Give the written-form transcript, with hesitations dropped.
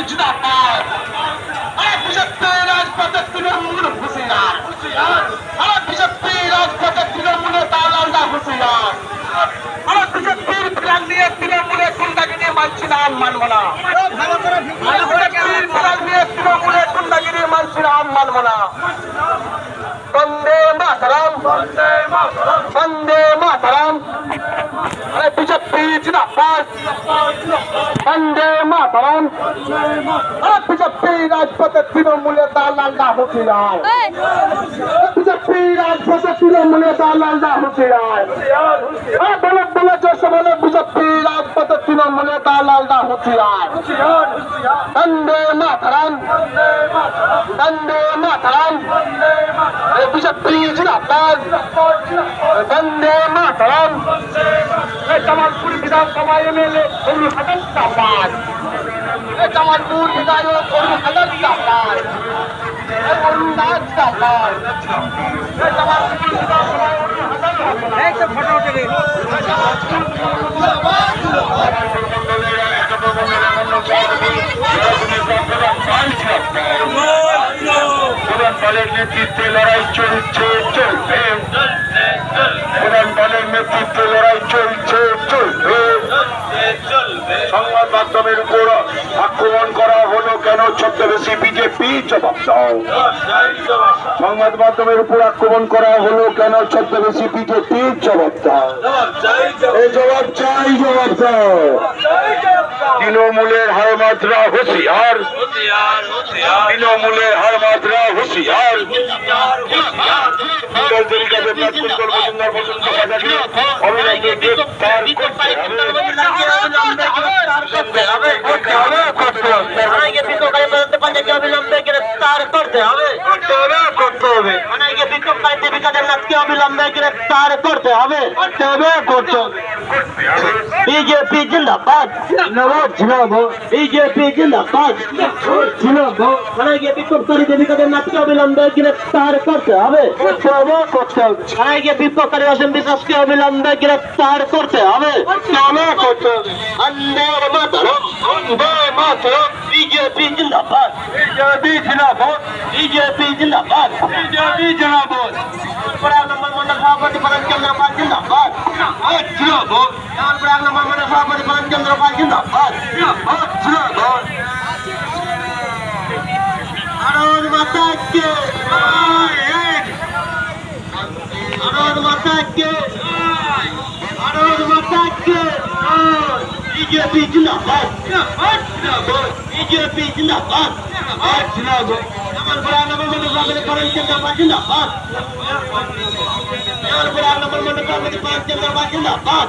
जिंदाबाद बीजेपी राजपथ तृणमूल हुशियार बीजेपी राजपथ तृणमूल दालालदा हुशियार BJP flag নিয়ে তৃণমূলে গুন্ডাগিরি মানছি না মানব না বিজেপির ফ্ল্যাগ নিয়ে তৃণমূলে গুন্ডাগিরি মানছি না মানব না বন্দে মাতরম বন্দে মাতরম बीजेपी जिंदाबाद बंदे मातरम बीजेपी राजपथ तृणमूल दालालदा हुशियार बीजेपी राजपथ तृणमूल दालालदा हुशियार बोलो बोलो जोश बोलो बीजेपी राजपथ तृणमूल दालालदा हुशियार बंदे मातरम बंदे मातरम बीजेपी जिंदाबाद बंदे मातरम जमालपुर विधानसभा एमएलए हसन जिंदाबाद जमालपुर विधायक हसन जिंदाबाद दास जिंदाबाद जमालपुर विधानसभा एक तो फोटो उठे দলের নেতৃত্বে লড়াই চলছে চলবে প্রধান দলের নেতৃত্বে লড়াই চলছে চলবে সংবাদ মাধ্যমের উপর আক্রমণ করা হলো কেন ছদ্মবেশী বিজেপি জবাব দাও সংবাদ মাধ্যমের উপর আক্রমণ করা হলো কেন ছদ্মবেশী বিজেপি জবাব দাও এই জবাব চাই জবাব দাও তৃণমূলের হারমাত্রা হুঁশিয়ার তৃণমূলের হারমাত্রা হুঁশিয়ার অবিলম্বে গ্রেফতার করতে হবে অবিলম্বে গ্রেফতার করতে হবে বিজেপি জিন্দাবাদ বিজেপি জিন্দাবাদ বিক্ষোভকারী দেবিকাদের নাথকে অবিলম্বে গ্রেফতার করতে হবে বিক্ষোভকারী অসীম বিশ্বাসকে অবিলম্বে গ্রেফতার করতে হবে বিজেপি জিন্দাবাদ বিজেপি জিন্দাবাদ নম্বর মন্ডল সভাপতি পরাগ চন্দ্র পাল জিন্দাবাদ নম্বর মন্ডল সভাপতি পরাগ চন্দ্র পাল জিন্দাবাদ ভারত মাতা কে ভারত মাতা কে ভারত মাতা কে বিজেপি জিন্দাবাদ বিজেপি জিন্দাবাদ নম্বর মন্ডল সভাপতি পরাগ চন্দ্র পাল জিন্দাবাদ নম্বর মন্ডল সভাপতি পরাগ চন্দ্র পাল জিন্দাবাদ